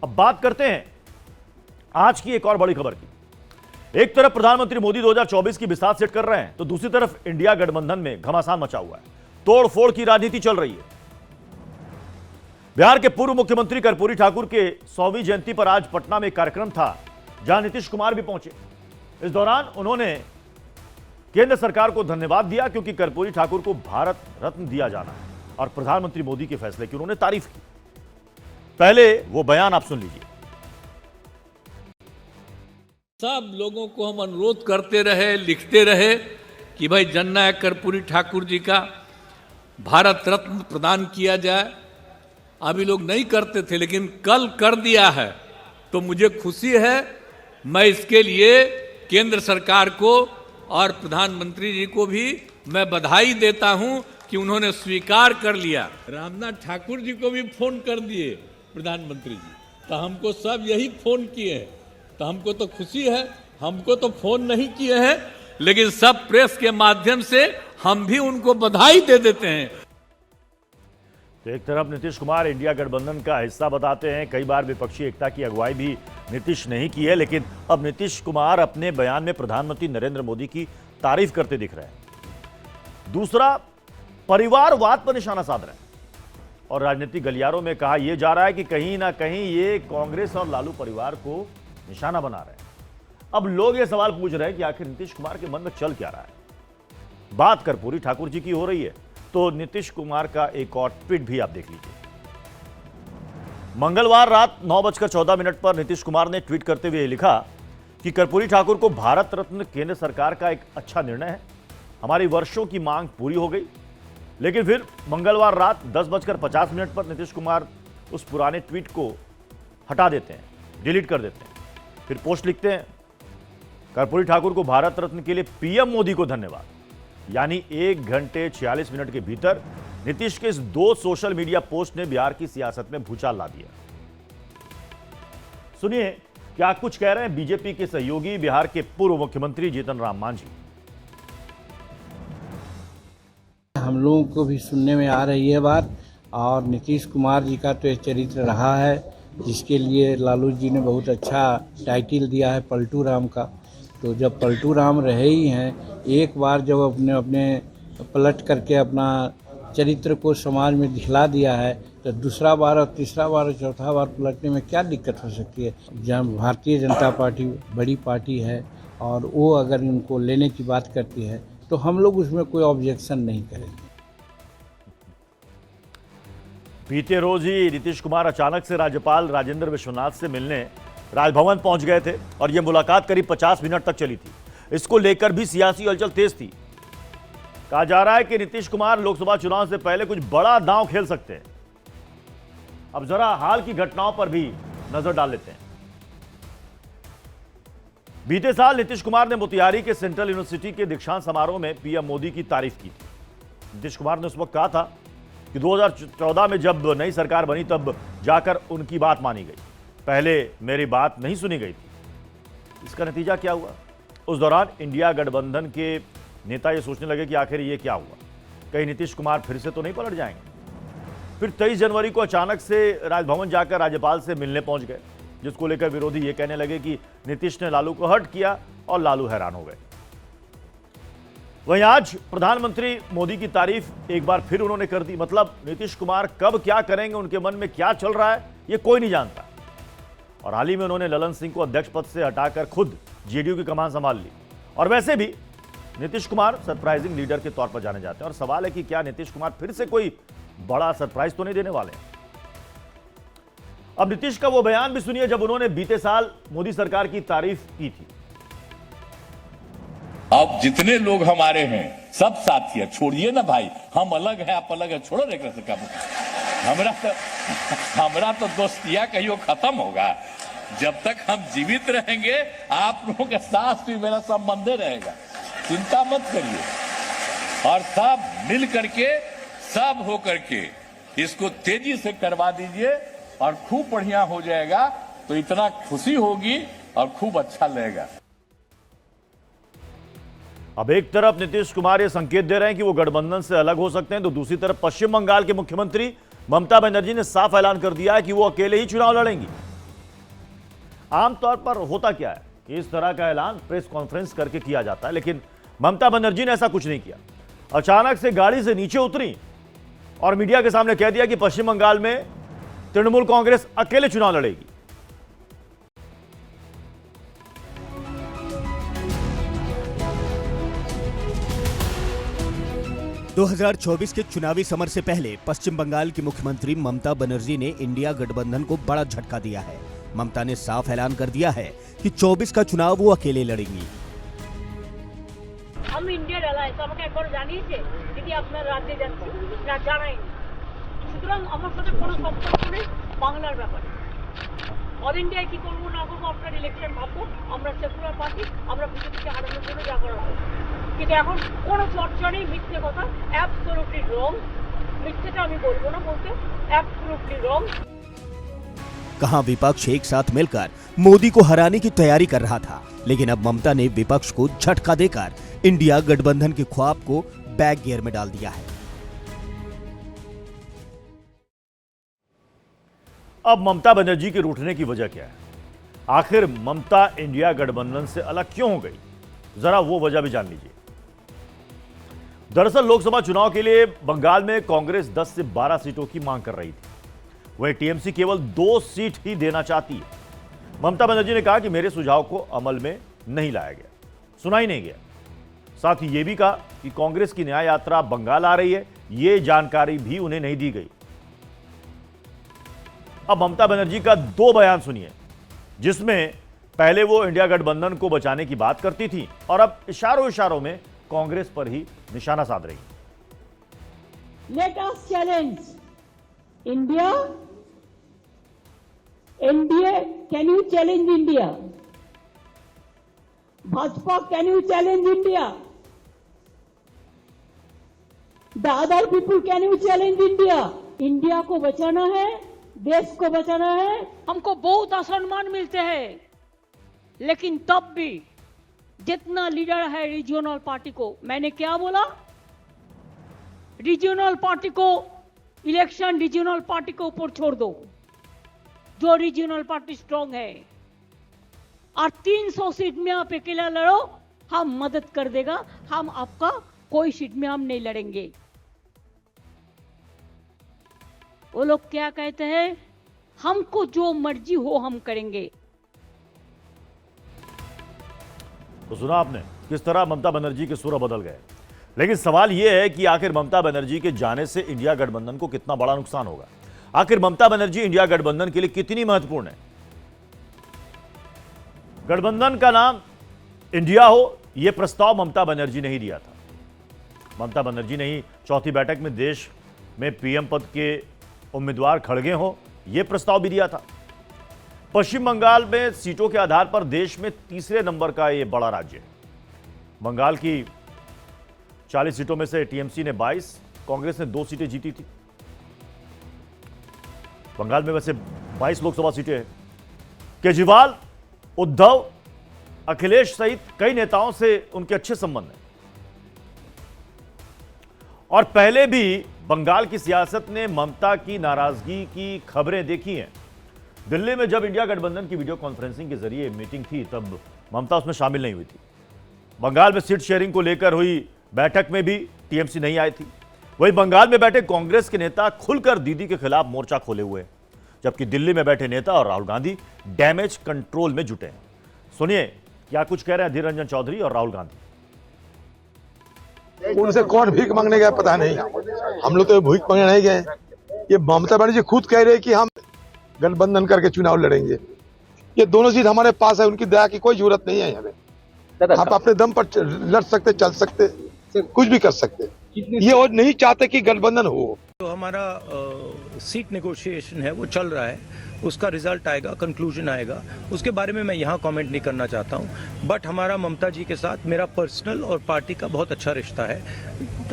अब बात करते हैं आज की एक और बड़ी खबर की। एक तरफ प्रधानमंत्री मोदी 2024 की बिसात सेट कर रहे हैं, तो दूसरी तरफ इंडिया गठबंधन में घमासान मचा हुआ है। तोड़फोड़ की राजनीति चल रही है। बिहार के पूर्व मुख्यमंत्री कर्पूरी ठाकुर के 100वीं जयंती पर आज पटना में एक कार्यक्रम था, जहां नीतीश कुमार भी पहुंचे। इस दौरान उन्होंने केंद्र सरकार को धन्यवाद दिया, क्योंकि कर्पूरी ठाकुर को भारत रत्न दिया जाना है, और प्रधानमंत्री मोदी के फैसले की उन्होंने तारीफ की। पहले वो बयान आप सुन लीजिए। सब लोगों को हम अनुरोध करते रहे, लिखते रहे कि भाई जननायक कर्पूरी ठाकुर जी का भारत रत्न प्रदान किया जाए। अभी लोग नहीं करते थे, लेकिन कल कर दिया है, तो मुझे खुशी है। मैं इसके लिए केंद्र सरकार को और प्रधानमंत्री जी को भी मैं बधाई देता हूं कि उन्होंने स्वीकार कर लिया। रामनाथ ठाकुर जी को भी फोन कर दिए प्रधानमंत्री जी, तो हमको सब यही फोन किए हैं, तो हमको तो खुशी है। हमको तो फोन नहीं किए हैं, लेकिन सब प्रेस के माध्यम से हम भी उनको बधाई दे देते हैं। तो एक तरफ नीतीश कुमार इंडिया गठबंधन का हिस्सा बताते हैं, कई बार विपक्षी एकता की अगुवाई भी नीतीश नहीं की है, लेकिन अब नीतीश कुमार अपने बयान में प्रधानमंत्री नरेंद्र मोदी की तारीफ करते दिख रहे हैं। दूसरा, परिवारवाद पर निशाना साध रहे हैं, और राजनीतिक गलियारों में कहा यह जा रहा है कि कहीं ना कहीं ये कांग्रेस और लालू परिवार को निशाना बना रहे हैं। अब लोग ये सवाल पूछ रहे हैं कि आखिर नीतीश कुमार के मन में चल क्या रहा है। बात कर्पूरी ठाकुर जी की हो रही है, तो नीतीश कुमार का एक और ट्वीट भी आप देख लीजिए। मंगलवार रात 9:14 पर नीतीश कुमार ने ट्वीट करते हुए लिखा कि कर्पूरी ठाकुर को भारत रत्न केंद्र सरकार का एक अच्छा निर्णय है। हमारी वर्षों की मांग पूरी हो गई। लेकिन फिर मंगलवार रात 10:50 पर नीतीश कुमार उस पुराने ट्वीट को हटा देते हैं, डिलीट कर देते हैं। फिर पोस्ट लिखते हैं, कर्पूरी ठाकुर को भारत रत्न के लिए पीएम मोदी को धन्यवाद। यानी 1 घंटे 46 मिनट के भीतर नीतीश के इस 2 सोशल मीडिया पोस्ट ने बिहार की सियासत में भूचाल ला दिया। सुनिए क्या कुछ कह रहे हैं बीजेपी के सहयोगी बिहार के पूर्व मुख्यमंत्री जीतन राम मांझी। हम लोगों को भी सुनने में आ रही है बात, और नीतीश कुमार जी का तो एक चरित्र रहा है, जिसके लिए लालू जी ने बहुत अच्छा टाइटल दिया है पलटू राम का। तो जब पलटू राम रहे ही हैं, एक बार जब अपने पलट करके अपना चरित्र को समाज में दिखला दिया है, तो दूसरा बार और तीसरा बार और चौथा बार पलटने में क्या दिक्कत हो सकती है। जब भारतीय जनता पार्टी बड़ी पार्टी है, और वो अगर उनको लेने की बात करती है, तो हम लोग उसमें कोई ऑब्जेक्शन नहीं करेंगे। बीते रोज ही नीतीश कुमार अचानक से राज्यपाल राजेंद्र विश्वनाथ से मिलने राजभवन पहुंच गए थे, और यह मुलाकात करीब 50 मिनट तक चली थी। इसको लेकर भी सियासी हलचल तेज थी। कहा जा रहा है कि नीतीश कुमार लोकसभा चुनाव से पहले कुछ बड़ा दांव खेल सकते हैं। अब जरा हाल की घटनाओं पर भी नजर डाल लेते हैं। बीते साल नीतीश कुमार ने मोतिहारी के सेंट्रल यूनिवर्सिटी के दीक्षांत समारोह में पीएम मोदी की तारीफ की थी। नीतीश कुमार ने उस वक्त कहा था कि 2014 में जब नई सरकार बनी, तब जाकर उनकी बात मानी गई, पहले मेरी बात नहीं सुनी गई थी। इसका नतीजा क्या हुआ? उस दौरान इंडिया गठबंधन के नेता ये सोचने लगे कि आखिर ये क्या हुआ, कहीं नीतीश कुमार फिर से तो नहीं पलट जाएंगे। फिर 23 जनवरी को अचानक से राजभवन जाकर राज्यपाल से मिलने पहुंच गए, जिसको लेकर विरोधी ये कहने लगे कि नीतीश ने लालू को हर्ट किया, और लालू हैरान हो गए। वहीं आज प्रधानमंत्री मोदी की तारीफ एक बार फिर उन्होंने कर दी। मतलब नीतीश कुमार कब क्या करेंगे, उनके मन में क्या चल रहा है, ये कोई नहीं जानता। और हाल ही में उन्होंने ललन सिंह को अध्यक्ष पद से हटाकर खुद जेडीयू की कमान संभाल ली। और वैसे भी नीतीश कुमार सरप्राइजिंग लीडर के तौर पर जाने जाते हैं, और सवाल है कि क्या नीतीश कुमार फिर से कोई बड़ा सरप्राइज तो नहीं देने वाले हैं। अब नीतीश का वो बयान भी सुनिए जब उन्होंने बीते साल मोदी सरकार की तारीफ की थी। अब जितने लोग हमारे हैं सब साथी है, छोड़िए ना भाई, हम अलग हैं आप अलग है, छोड़ो एक से क्या हमरा तो दोस्तिया कहियो खत्म होगा। जब तक हम जीवित रहेंगे आप लोगों के साथ भी मेरा संबंध रहेगा, चिंता मत करिए। और सब मिल करके सब हो करके इसको तेजी से करवा दीजिए, और खूब बढ़िया हो जाएगा, तो इतना खुशी होगी और खूब अच्छा लगेगा। अब एक तरफ नीतीश कुमार ये संकेत दे रहे हैं कि वो गठबंधन से अलग हो सकते हैं, तो दूसरी तरफ पश्चिम बंगाल के मुख्यमंत्री ममता बनर्जी ने साफ ऐलान कर दिया है कि वो अकेले ही चुनाव लड़ेंगी। आमतौर पर होता क्या है कि इस तरह का ऐलान प्रेस कॉन्फ्रेंस करके किया जाता है, लेकिन ममता बनर्जी ने ऐसा कुछ नहीं किया। अचानक से गाड़ी से नीचे उतरी और मीडिया के सामने कह दिया कि पश्चिम बंगाल में तृणमूल कांग्रेस अकेले चुनाव लड़ेगी। – 2024 के चुनावी समर से पहले पश्चिम बंगाल की मुख्यमंत्री ममता बनर्जी ने इंडिया गठबंधन को बड़ा झटका दिया है। ममता ने साफ ऐलान कर दिया है कि 24 का चुनाव वो अकेले लड़ेंगी। हम इंडियार অ্যালায়েন্স আমাকে একবার জানিয়েছে দিদি আপনার রাজ্যে যাচ্ছে না জানাইনি, সুতরাং আমার সাথে কোনো সম্পর্ক নেই বাংলার ব্যাপারে। অল ইন্ডিয়ায় কি করবো না করবো আপনার ইলেকশন ভাববো, আমরা সেকুলার পার্টি, আমরা বিজেপিকে হারানোর জন্য যা করা হবে। কিন্তু এখন কোনো চর্চা নেই, মিথ্যে কথা, অ্যাবসলিউটলি রং। মিথ্যেটা আমি বলবো না বলতে, অ্যাবসলিউটলি রং। कहां विपक्ष एक साथ मिलकर मोदी को हराने की तैयारी कर रहा था, लेकिन अब ममता ने विपक्ष को झटका देकर इंडिया गठबंधन के ख्वाब को बैक गियर में डाल दिया है। अब ममता बनर्जी के रूठने की वजह क्या है? आखिर ममता इंडिया गठबंधन से अलग क्यों हो गई? जरा वो वजह भी जान लीजिए। दरअसल लोकसभा चुनाव के लिए बंगाल में कांग्रेस 10 से 12 सीटों की मांग कर रही थी, वही टीएमसी केवल 2 सीट ही देना चाहती है। ममता बनर्जी ने कहा कि मेरे सुझाव को अमल में नहीं लाया गया, सुना ही नहीं गया। साथ ही यह भी कहा कि कांग्रेस की न्याय यात्रा बंगाल आ रही है, यह जानकारी भी उन्हें नहीं दी गई। अब ममता बनर्जी का 2 बयान सुनिए, जिसमें पहले वो इंडिया गठबंधन को बचाने की बात करती थी और अब इशारों इशारों में कांग्रेस पर ही निशाना साध रही। Let us challenge India, NDA, can you challenge India? Bhajpa, can you challenge India? The other people, can you challenge India? India को बचाना है, देश को बचाना है। हमको बहुत असम्मान मिलते हैं, लेकिन तब भी जितना लीडर है रीजनल पार्टी को, मैंने क्या बोला? रीजनल पार्टी को इलेक्शन रीजनल पार्टी के ऊपर छोड़ दो, जो रीजनल पार्टी स्ट्रांग है, और 300 सीट में आप अकेला लड़ो, हम मदद कर देगा, हम आपका कोई सीट में हम नहीं लड़ेंगे। वो लोग क्या कहते हैं, हमको जो मर्जी हो हम करेंगे। तो सुना आपने किस तरह ममता बनर्जी के सुर बदल गए। लेकिन सवाल यह है कि आखिर ममता बनर्जी के जाने से इंडिया गठबंधन को कितना बड़ा नुकसान होगा? आखिर ममता बनर्जी इंडिया गठबंधन के लिए कितनी महत्वपूर्ण है? गठबंधन का नाम इंडिया हो, यह प्रस्ताव ममता बनर्जी ने ही दिया था। ममता बनर्जी ने ही चौथी बैठक में देश में पीएम पद के उम्मीदवार खड़गे हो, यह प्रस्ताव भी दिया था। पश्चिम बंगाल में सीटों के आधार पर देश में तीसरे नंबर का यह बड़ा राज्य है। बंगाल की 40 सीटों में से टीएमसी ने 22, कांग्रेस ने 2 सीटें जीती थी। बंगाल में वैसे 22 लोकसभा सीटें हैं। केजरीवाल, उद्धव, अखिलेश सहित कई नेताओं से उनके अच्छे संबंध हैं और पहले भी बंगाल की सियासत ने ममता की नाराजगी की खबरें देखी हैं। दिल्ली में जब इंडिया गठबंधन की वीडियो कॉन्फ्रेंसिंग के जरिए मीटिंग थी, तब ममता उसमें शामिल नहीं हुई थी। बंगाल में सीट शेयरिंग को लेकर हुई बैठक में भी टीएमसी नहीं आई थी। वहीं बंगाल में बैठे कांग्रेस के नेता खुलकर दीदी के खिलाफ मोर्चा खोले हुए हैं, जबकि दिल्ली में बैठे नेता और राहुल गांधी डैमेज कंट्रोल में जुटे हैं। सुनिए क्या कुछ कह रहे हैं अधीर रंजन चौधरी और राहुल गांधी। उनसे कौन भीख मांगने गया पता नहीं, हम लोग तो भीख मांगने नहीं गए। ये ममता बनर्जी खुद कह रहे कि हम गठबंधन करके चुनाव लड़ेंगे। ये दोनों सीट हमारे पास है, उनकी दया की कोई जरूरत नहीं है हमें। आप अपने दम पर लड़ सकते, चल सकते, कुछ भी कर सकते। ये और नहीं चाहते कि गठबंधन हो। तो हमारा सीट नेगोशिएशन है वो चल रहा है, उसका रिजल्ट आएगा, कंक्लूजन आएगा, उसके बारे में मैं यहाँ कमेंट नहीं करना चाहता हूँ। बट हमारा ममता जी के साथ मेरा पर्सनल और पार्टी का बहुत अच्छा रिश्ता है।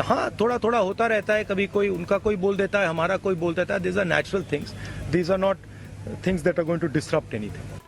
हाँ, थोड़ा थोड़ा होता रहता है, कभी कोई उनका कोई बोल देता है, हमारा कोई बोल देता है। These are natural things, these are not things that are going to disrupt anything.